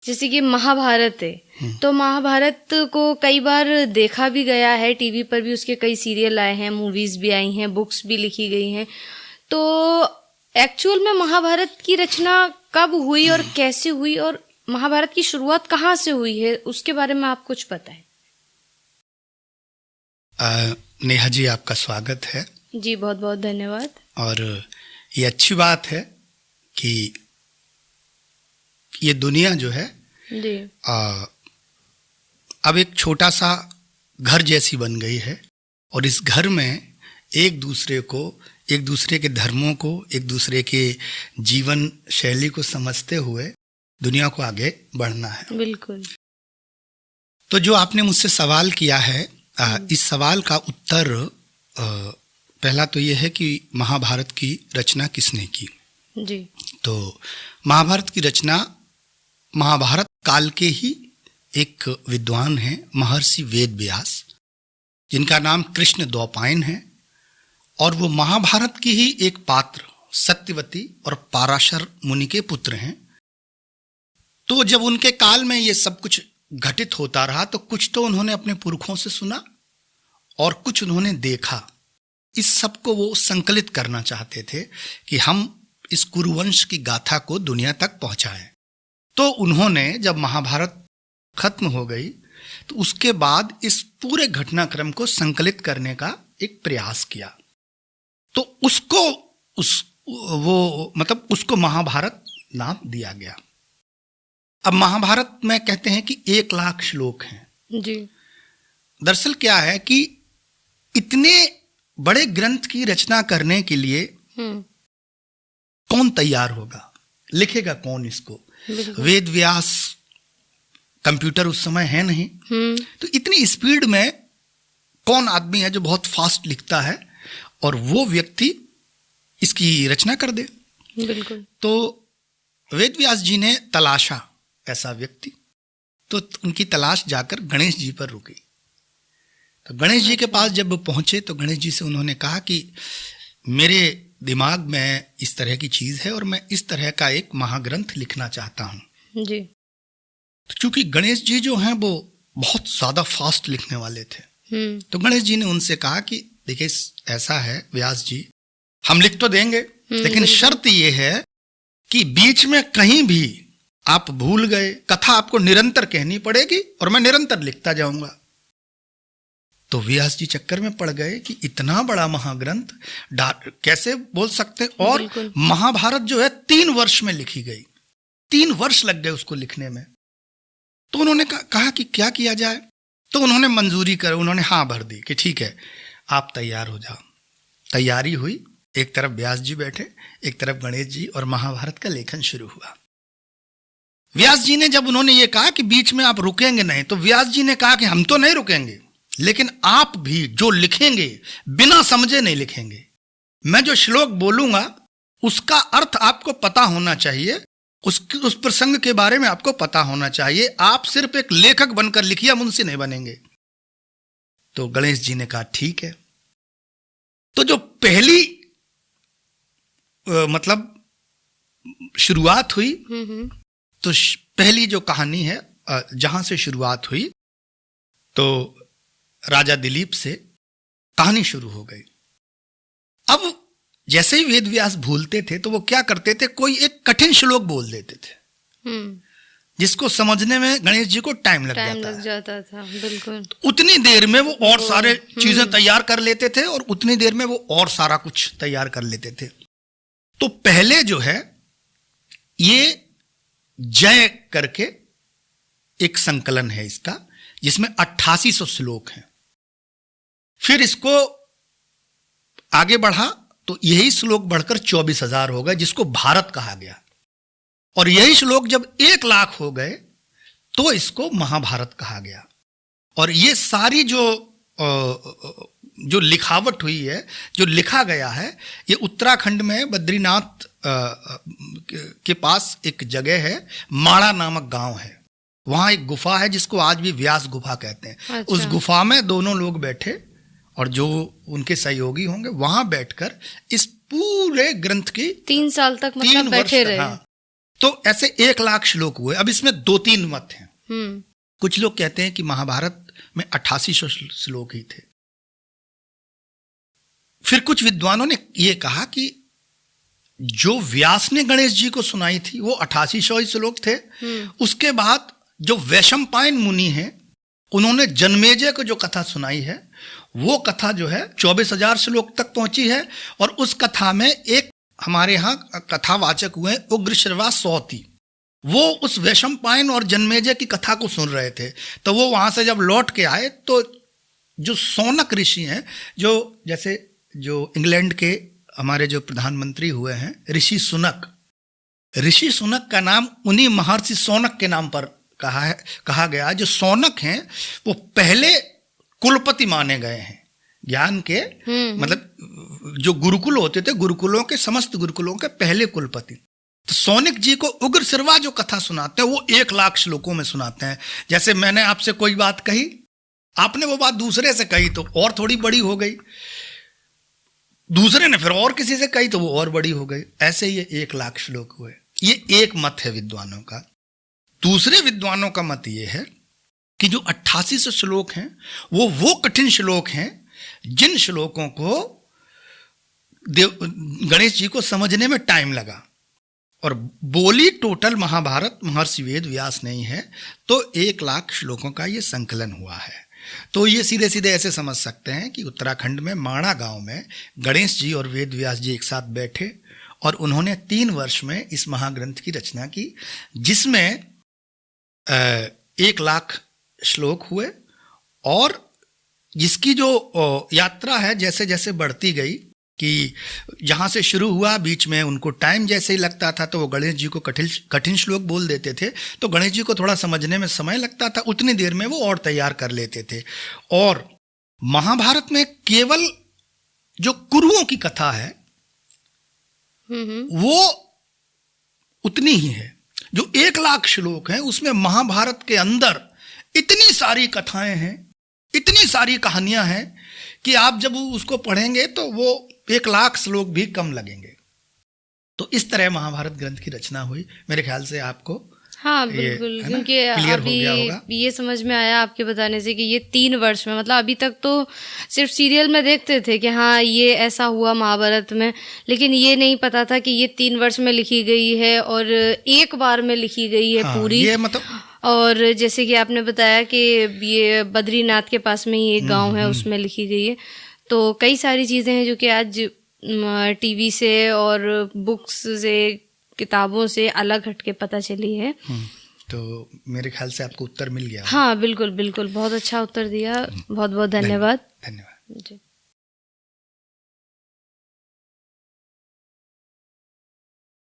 जैसे कि महाभारत है, तो महाभारत को कई बार देखा भी गया है, टीवी पर भी उसके कई सीरियल आए हैं, मूवीज भी आई हैं, बुक्स भी लिखी गई हैं। तो एक्चुअल में महाभारत की रचना कब हुई और कैसे हुई, और महाभारत की शुरुआत कहाँ से हुई है, उसके बारे में आप कुछ बताएं। नेहा जी, आपका स्वागत है। जी, बहुत बहुत धन्यवाद। और ये अच्छी बात है कि ये दुनिया जो है जी अब एक छोटा सा घर जैसी बन गई है, और इस घर में एक दूसरे के धर्मों को, एक दूसरे के जीवन शैली को समझते हुए दुनिया को आगे बढ़ना है। बिल्कुल। तो जो आपने मुझसे सवाल किया है, इस सवाल का उत्तर पहला तो ये है कि महाभारत की रचना किसने की। जी। तो महाभारत की रचना महाभारत काल के ही एक विद्वान हैं, महर्षि वेद व्यास, जिनका नाम कृष्ण द्वैपायन है, और वो महाभारत की ही एक पात्र सत्यवती और पाराशर मुनि के पुत्र हैं। तो जब उनके काल में ये सब कुछ घटित होता रहा, तो कुछ तो उन्होंने अपने पुरखों से सुना और कुछ उन्होंने देखा। इस सब को वो संकलित करना चाहते थे कि हम इस कुरुवंश की गाथा को दुनिया तक पहुंचाएं। तो उन्होंने जब महाभारत खत्म हो गई, तो उसके बाद इस पूरे घटनाक्रम को संकलित करने का एक प्रयास किया। तो उसको महाभारत नाम दिया गया। अब महाभारत में कहते हैं कि 1,00,000 श्लोक हैं। जी। दरअसल क्या है कि इतने बड़े ग्रंथ की रचना करने के लिए कौन तैयार होगा, लिखेगा कौन इसको। वेद व्यास, कंप्यूटर उस समय है नहीं, तो इतनी स्पीड में कौन आदमी है जो बहुत फास्ट लिखता है और वो व्यक्ति इसकी रचना कर दे। बिल्कुल। तो वेद व्यास जी ने तलाशा ऐसा व्यक्ति, तो उनकी तलाश जाकर गणेश जी पर रुकी। तो गणेश जी के पास जब पहुंचे, तो गणेश जी से उन्होंने कहा कि मेरे दिमाग में इस तरह की चीज है और मैं इस तरह का एक महाग्रंथ लिखना चाहता हूं। जी। तो चूंकि गणेश जी जो हैं वो बहुत ज्यादा फास्ट लिखने वाले थे, तो गणेश जी ने उनसे कहा कि देखिए ऐसा है व्यास जी, हम लिख तो देंगे, लेकिन शर्त ये है कि बीच में कहीं भी आप भूल गए, कथा आपको निरंतर कहनी पड़ेगी और मैं निरंतर लिखता जाऊंगा। तो व्यास जी चक्कर में पड़ गए कि इतना बड़ा महाग्रंथ कैसे बोल सकते। और महाभारत जो है 3 वर्ष में लिखी गई, 3 वर्ष लग गए उसको लिखने में। तो उन्होंने कहा कि क्या किया जाए। तो उन्होंने मंजूरी कर, उन्होंने हाँ भर दी कि ठीक है आप तैयार हो जाओ। तैयारी हुई, एक तरफ व्यास जी बैठे, एक तरफ गणेश जी, और महाभारत का लेखन शुरू हुआ। व्यास जी ने जब उन्होंने ये कहा कि बीच में आप रुकेंगे नहीं, तो व्यास जी ने कहा कि हम तो नहीं रुकेंगे, लेकिन आप भी जो लिखेंगे बिना समझे नहीं लिखेंगे। मैं जो श्लोक बोलूंगा उसका अर्थ आपको पता होना चाहिए, उस प्रसंग के बारे में आपको पता होना चाहिए। आप सिर्फ एक लेखक बनकर लिखिए, मुंशी नहीं बनेंगे। तो गणेश जी ने कहा ठीक है। तो जो पहली शुरुआत हुई, तो पहली जो कहानी है जहां से शुरुआत हुई, तो राजा दिलीप से कहानी शुरू हो गई। अब जैसे ही वेद व्यास भूलते थे, तो वो क्या करते थे, कोई एक कठिन श्लोक बोल देते थे, जिसको समझने में गणेश जी को टाइम लग जाता था। बिल्कुल। तो उतनी देर में वो और सारे चीजें तैयार कर लेते थे, और उतनी देर में वो और सारा कुछ तैयार कर लेते थे। तो पहले जो है ये जय करके एक संकलन है इसका, जिसमें 8800 श्लोक हैं। फिर इसको आगे बढ़ा तो यही श्लोक बढ़कर 24,000 हो गए, जिसको भारत कहा गया। और यही श्लोक जब 1,00,000 हो गए, तो इसको महाभारत कहा गया। और ये सारी जो लिखावट हुई है, जो लिखा गया है, ये उत्तराखंड में बद्रीनाथ के पास एक जगह है, माड़ा नामक गांव है। वहां एक गुफा है जिसको आज भी व्यास गुफा कहते हैं। अच्छा। उस गुफा में दोनों लोग बैठे, और जो उनके सहयोगी होंगे वहां बैठकर इस पूरे ग्रंथ की 3 साल तक बैठे रहे। हाँ, तो ऐसे 1,00,000 श्लोक हुए। अब इसमें 2-3 मत हैं। कुछ लोग कहते हैं कि महाभारत में 8800 श्लोक ही थे। फिर कुछ विद्वानों ने यह कहा कि जो व्यास ने गणेश जी को सुनाई थी वो 8800 ही श्लोक थे। उसके बाद जो वैशंपायन मुनि हैं उन्होंने जन्मेजय को जो कथा सुनाई है वो कथा जो है 24,000 श्लोक तक पहुंची है। और उस कथा में एक हमारे यहाँ कथावाचक हुए उग्रश्रवा सौती, वो उस वैशंपायन और जन्मेजय की कथा को सुन रहे थे। तो वो वहां से जब लौट के आए तो जो सौनक ऋषि हैं, जो जैसे जो इंग्लैंड के हमारे जो प्रधानमंत्री हुए हैं ऋषि सुनक का नाम उन्हीं महर्षि सौनक के नाम पर कहा गया। जो सौनक हैं वो पहले कुलपति माने गए हैं ज्ञान के, मतलब जो गुरुकुल होते थे गुरुकुलों के समस्त गुरुकुलों के पहले कुलपति। तो सौनक जी को उग्रश्रवा जो कथा सुनाते हैं वो 1,00,000 श्लोकों में सुनाते हैं। जैसे मैंने आपसे कोई बात कही, आपने वो बात दूसरे से कही तो और थोड़ी बड़ी हो गई, दूसरे ने फिर और किसी से कही तो वो और बड़ी हो गई। ऐसे ये 1,00,000 श्लोक हुए। ये एक मत है विद्वानों का। दूसरे विद्वानों का मत ये है कि जो 8800 श्लोक हैं वो कठिन श्लोक हैं जिन श्लोकों को गणेश जी को समझने में टाइम लगा। और बोली टोटल महाभारत महर्षि वेद व्यास नहीं है, तो 1,00,000 श्लोकों का ये संकलन हुआ है। तो ये सीधे सीधे ऐसे समझ सकते हैं कि उत्तराखंड में माणा गांव में गणेश जी और वेद व्यास जी एक साथ बैठे और उन्होंने 3 वर्ष में इस महाग्रंथ की रचना की, जिसमें 1,00,000 श्लोक हुए। और जिसकी जो यात्रा है जैसे जैसे बढ़ती गई कि जहाँ से शुरू हुआ बीच में उनको टाइम जैसे ही लगता था तो वो गणेश जी को कठिन श्लोक बोल देते थे, तो गणेश जी को थोड़ा समझने में समय लगता था, उतनी देर में वो और तैयार कर लेते थे। और महाभारत में केवल जो कुरुओं की कथा है वो उतनी ही है। जो 1,00,000 श्लोक हैं उसमें महाभारत के अंदर इतनी सारी कथाएं हैं, इतनी सारी कहानियां हैं कि आप जब उसको पढ़ेंगे तो वो 1,00,000 श्लोक भी कम लगेंगे। तो इस तरह महाभारत ग्रंथ की रचना हुई। मेरे ख्याल से आपको हाँ बिल्कुल, क्योंकि अभी ये समझ में आया आपके बताने से कि ये 3 वर्ष में, मतलब अभी तक तो सिर्फ सीरियल में देखते थे कि हाँ ये ऐसा हुआ महाभारत में, लेकिन ये नहीं पता था कि ये 3 वर्ष में लिखी गई है और एक बार में लिखी गई है पूरी। ये मतलब और जैसे कि आपने बताया कि ये बद्रीनाथ के पास में ही एक गांव है उसमें लिखी गई है। तो कई सारी चीज़ें हैं जो कि आज टीवी से और बुक्स से किताबों से अलग हटके पता चली है। तो मेरे ख्याल से आपको उत्तर मिल गया। हाँ बिल्कुल बिल्कुल, बहुत अच्छा उत्तर दिया, बहुत बहुत धन्यवाद। धन्यवाद जी।